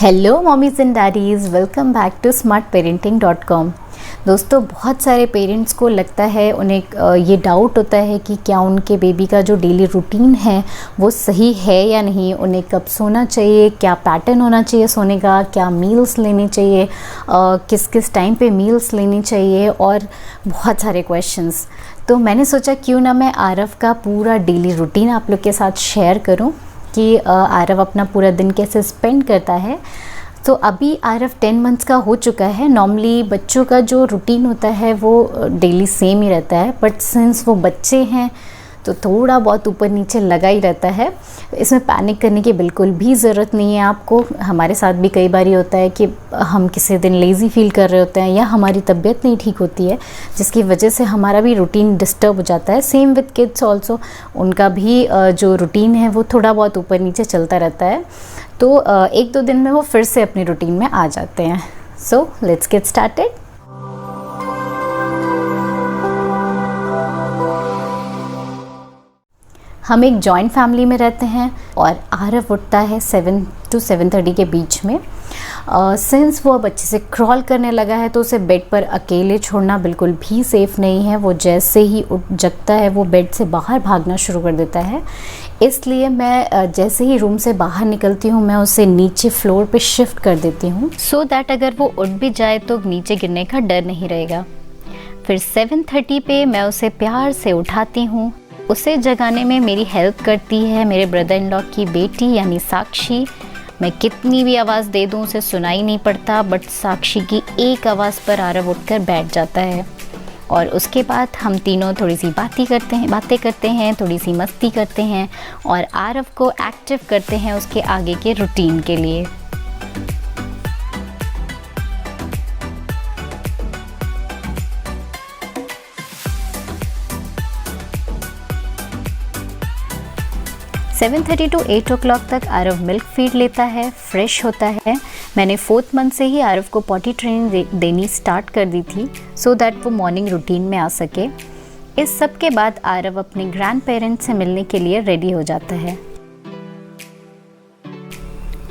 Hello mommies and daddies, welcome back to smartparenting.com। दोस्तों, बहुत सारे पेरेंट्स को लगता है, उन्हें ये डाउट होता है कि क्या उनके बेबी का जो डेली रूटीन है वो सही है या नहीं। उन्हें कब सोना चाहिए, क्या पैटर्न होना चाहिए सोने का, क्या मील्स लेने चाहिए, किस किस टाइम पे मील्स लेनी चाहिए और बहुत सारे क्वेश्चंस। तो मैंने सोचा क्यों ना मैं आरव का पूरा डेली रूटीन आप लोग के साथ शेयर करूं कि आरव अपना पूरा दिन कैसे स्पेंड करता है। तो अभी आरव 10 मंथ्स का हो चुका है। नॉर्मली बच्चों का जो रूटीन होता है वो डेली सेम ही रहता है, बट सिंस वो बच्चे हैं तो थोड़ा बहुत ऊपर नीचे लगा ही रहता है। इसमें पैनिक करने की बिल्कुल भी ज़रूरत नहीं है आपको। हमारे साथ भी कई बार होता है कि हम किसी दिन लेज़ी फील कर रहे होते हैं या हमारी तबीयत नहीं ठीक होती है, जिसकी वजह से हमारा भी रूटीन डिस्टर्ब हो जाता है। सेम विद किड्स ऑल्सो, उनका भी जो रूटीन है वो थोड़ा बहुत ऊपर नीचे चलता रहता है। तो 1-2 दिन में वो फिर से अपनी रूटीन में आ जाते हैं। So let's get started. हम एक जॉइंट फैमिली में रहते हैं और आरव उठता है 7 to 7:30 के बीच में। सिंस वो अब अच्छे से क्रॉल करने लगा है तो उसे बेड पर अकेले छोड़ना बिल्कुल भी सेफ़ नहीं है। वो जैसे ही उठ जगता है वो बेड से बाहर भागना शुरू कर देता है। इसलिए मैं जैसे ही रूम से बाहर निकलती हूँ मैं उसे नीचे फ्लोर पे शिफ्ट कर देती हूँ, सो दैट अगर वो उठ भी जाए तो नीचे गिरने का डर नहीं रहेगा। फिर 7:30 पे मैं उसे प्यार से उठाती हूँ। उसे जगाने में मेरी हेल्प करती है मेरे ब्रदर इन लॉ की बेटी यानी साक्षी। मैं कितनी भी आवाज़ दे दूँ उसे सुनाई नहीं पड़ता, बट साक्षी की एक आवाज़ पर आरव उठकर बैठ जाता है और उसके बाद हम तीनों थोड़ी सी बातें करते हैं, थोड़ी सी मस्ती करते हैं और आरव को एक्टिव करते हैं उसके आगे के रूटीन के लिए। (7:30 to 8 o'clock तक आरव मिल्क फीड लेता है, फ्रेश होता है। मैंने 4th मंथ से ही आरव को पॉटी ट्रेनिंग देनी स्टार्ट कर दी थी, सो दैट वो मॉर्निंग रूटीन में आ सके। इस सब के बाद आरव अपने ग्रैंड पेरेंट्स से मिलने के लिए रेडी हो जाता है,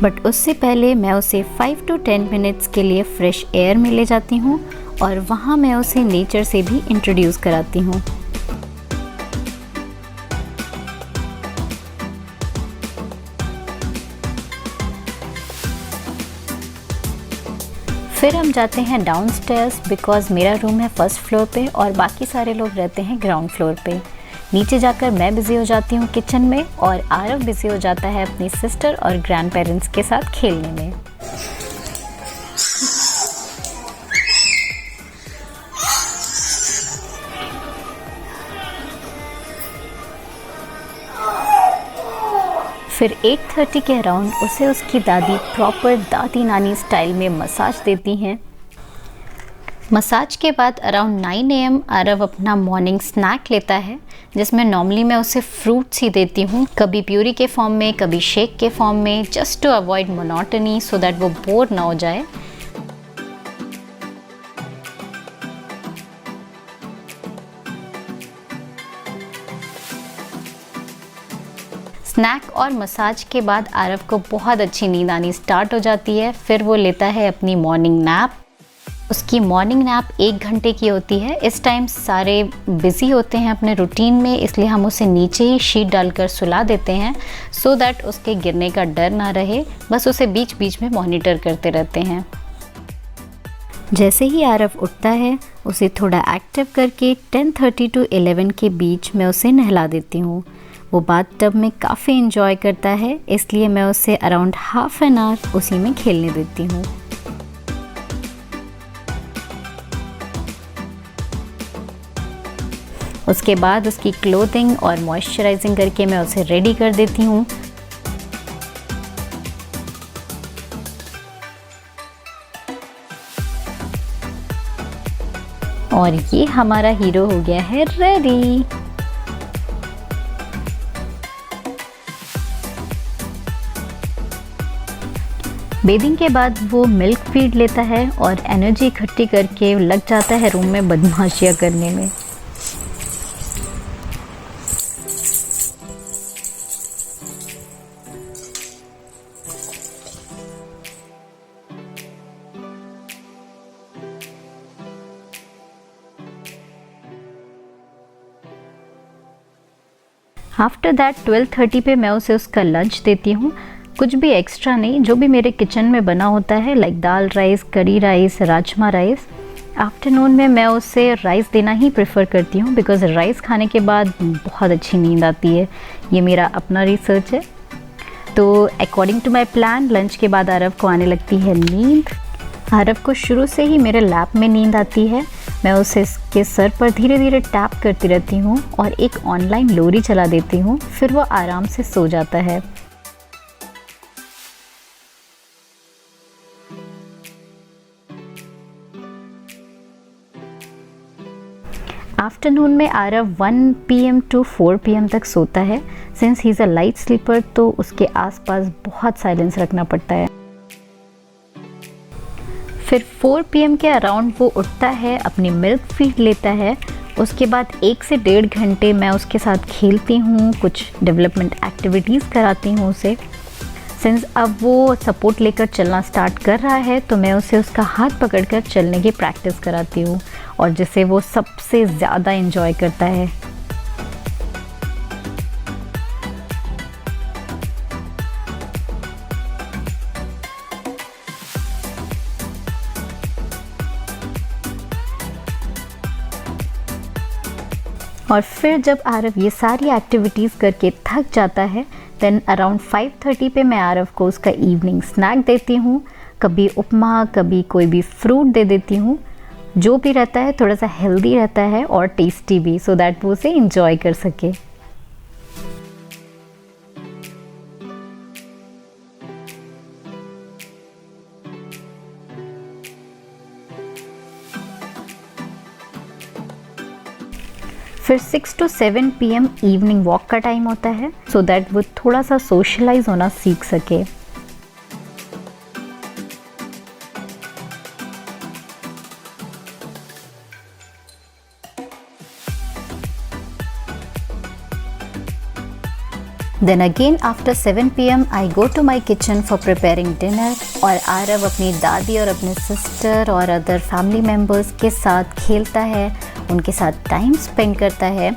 बट उससे पहले मैं उसे 5 to 10 मिनट्स के लिए फ्रेश एयर में ले जाती हूँ और वहाँ मैं उसे नेचर से भी इंट्रोड्यूस कराती हूँ। फिर हम जाते हैं डाउनस्टेयर्स, बिकॉज़ मेरा रूम है फर्स्ट फ्लोर पे और बाकी सारे लोग रहते हैं ग्राउंड फ्लोर पे। नीचे जाकर मैं बिज़ी हो जाती हूँ किचन में और आरव बिज़ी हो जाता है अपनी सिस्टर और ग्रैंड पेरेंट्स के साथ खेलने में। फिर 8:30 के अराउंड उसे उसकी दादी प्रॉपर दादी नानी स्टाइल में मसाज देती हैं। मसाज के बाद अराउंड 9 AM आरव अपना मॉर्निंग स्नैक लेता है, जिसमें नॉर्मली मैं उसे फ्रूट्स ही देती हूँ, कभी प्यूरी के फॉर्म में, कभी शेक के फॉर्म में, just to avoid monotony, so that वो बोर ना हो जाए। स्नैक और मसाज के बाद आरव को बहुत अच्छी नींद आनी स्टार्ट हो जाती है। फिर वो लेता है अपनी मॉर्निंग नैप। उसकी मॉर्निंग नैप 1 घंटे की होती है। इस टाइम सारे बिज़ी होते हैं अपने रूटीन में, इसलिए हम उसे नीचे ही शीट डालकर सुला देते हैं, सो दैट उसके गिरने का डर ना रहे। बस उसे बीच बीच में मॉनिटर करते रहते हैं। जैसे ही आरव उठता है उसे थोड़ा एक्टिव करके 10:30 to 11 के बीच में उसे नहला देती हूँ। वो बाथटब में काफ़ी इंजॉय करता है, इसलिए मैं उसे अराउंड हाफ एन आवर उसी में खेलने देती हूँ। उसके बाद उसकी क्लोथिंग और मॉइस्चराइजिंग करके मैं उसे रेडी कर देती हूँ। और ये हमारा हीरो हो गया है रेडी। बेदिंग के बाद वो मिल्क फीड लेता है और एनर्जी इकट्ठी करके लग जाता है रूम में बदमाशियाँ करने में। आफ्टर दैट 12:30 पे मैं उसे उसका लंच देती हूँ, कुछ भी एक्स्ट्रा नहीं, जो भी मेरे किचन में बना होता है, like dal rice, curry rice, rajma rice. Afternoon में मैं उसे राइस देना ही प्रेफर करती हूँ बिकॉज़ राइस खाने के बाद बहुत अच्छी नींद आती है। ये मेरा अपना रिसर्च है। तो according to my plan lunch के बाद आरव को आने लगती है नींद। आरव को शुरू से ही मेरे लैप में नींद आती है। मैं उसे इसके सर पर धीरे धीरे टैप करती रहती हूँ और एक ऑनलाइन लोरी चला देती हूँ, फिर वो आराम से सो जाता है। आफ्टरनून में आरव 1 PM to 4 PM तक सोता है। Since he is a light sleeper तो उसके आसपास बहुत साइलेंस रखना पड़ता है। फिर 4 PM के अराउंड वो उठता है, अपनी मिल्क फीड लेता है। उसके बाद 1 से 1.5 घंटे मैं उसके साथ खेलती हूँ, कुछ डेवलपमेंट एक्टिविटीज़ कराती हूँ उसे। सिंस अब वो सपोर्ट लेकर चलना स्टार्ट कर रहा है तो मैं उसे उसका हाथ पकड़कर चलने की प्रैक्टिस कराती हूँ और जिसे वो सबसे ज़्यादा एंजॉय करता है। और फिर जब आरव ये सारी एक्टिविटीज़ करके थक जाता है देन अराउंड 5:30 पे मैं आरव को उसका इवनिंग स्नैक देती हूँ। कभी उपमा, कभी कोई भी फ्रूट दे देती हूँ। जो भी रहता है थोड़ा सा हेल्दी रहता है और टेस्टी भी, सो दैट वो उसे इंजॉय कर सके। फिर 6 to 7 PM इवनिंग वॉक का टाइम होता है सो दैट वो थोड़ा सा सोशलाइज होना सीख सके। Then again after 7 PM I go to my kitchen for preparing dinner और आरव अपनी दादी और अपने सिस्टर और अदर फैमिली मेम्बर्स के साथ खेलता है, उनके साथ टाइम स्पेंड करता है,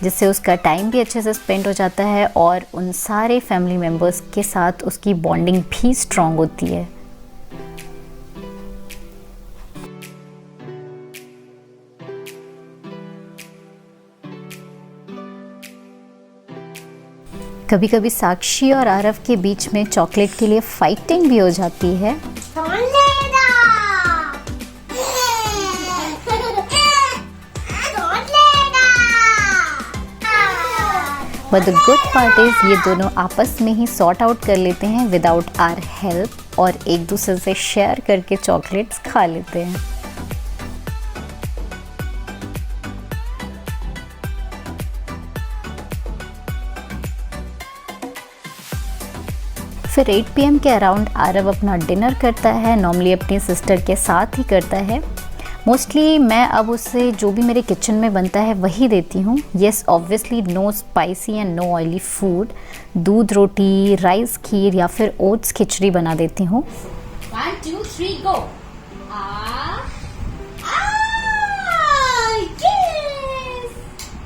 जिससे उसका टाइम भी अच्छे से स्पेंड हो जाता है और उन सारे फैमिली मेम्बर्स के साथ उसकी बॉन्डिंग भी स्ट्रॉन्ग होती है। कभी कभी साक्षी और आरव के बीच में चॉकलेट के लिए फाइटिंग भी हो जाती है। But the good part is ये दोनों आपस में ही सॉर्ट आउट कर लेते हैं विदाउट आवर हेल्प और एक दूसरे से शेयर करके चॉकलेट्स खा लेते हैं। फिर 8 PM के अराउंड आरव अपना डिनर करता है, नॉर्मली अपनी सिस्टर के साथ ही करता है। मोस्टली मैं अब उसे जो भी मेरे किचन में बनता है वही देती हूँ। Yes obviously no spicy and no oily food. दूध रोटी, राइस खीर या फिर ओट्स खिचड़ी बना देती हूँ। 1 2 3 go। yes!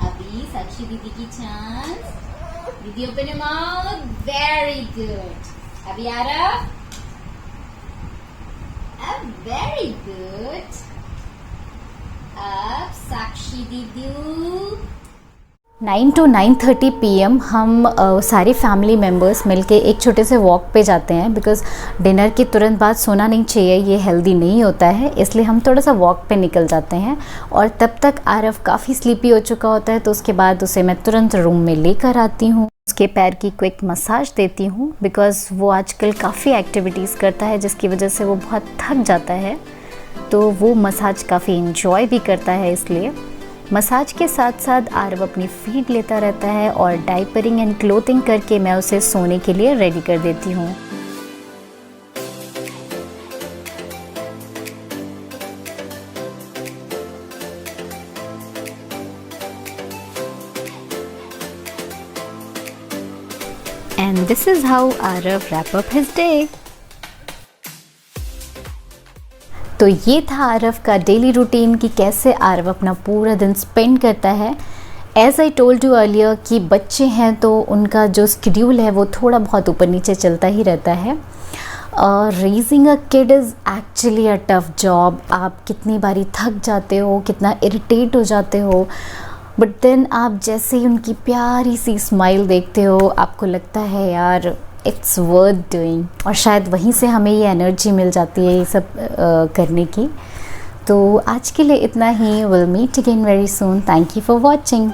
अभी साक्षी दीदी की चांस। दीदी open your mouth। Very good। अभी आरव। Very good। अब साक्षी दीदी। 9 to 9:30 PM हम सारी फैमिली मेम्बर्स मिलके एक छोटे से वॉक पे जाते हैं बिकॉज़ डिनर के तुरंत बाद सोना नहीं चाहिए, ये हेल्दी नहीं होता है, इसलिए हम थोड़ा सा वॉक पे निकल जाते हैं। और तब तक आरव काफ़ी स्लीपी हो चुका होता है तो उसके बाद उसे मैं तुरंत रूम में लेकर आती हूँ, उसके पैर की क्विक मसाज देती हूँ बिकॉज़ वो आजकल काफ़ी एक्टिविटीज़ करता है जिसकी वजह से वो बहुत थक जाता है, तो वो मसाज काफ़ी इन्जॉय भी करता है। इसलिए मसाज के साथ साथ आरव अपनी फीड लेता रहता है और डाइपरिंग एंड क्लोथिंग करके मैं उसे सोने के लिए रेडी कर देती हूँ। And this is how Arav wrap up his day. तो ये था आरव का डेली रूटीन कि कैसे आरव अपना पूरा दिन स्पेंड करता है। As I told you earlier कि बच्चे हैं तो उनका जो स्केड्यूल है वो थोड़ा बहुत ऊपर नीचे चलता ही रहता है। Raising a kid is actually a tough job. आप कितनी बारी थक जाते हो, कितना इरिटेट हो जाते हो, बट देन आप जैसे ही उनकी प्यारी सी स्माइल देखते हो आपको लगता है यार इट्स वर्थ डूइंग, और शायद वहीं से हमें ये एनर्जी मिल जाती है ये सब करने की। तो आज के लिए इतना ही। Will meet again very soon. Thank you for watching.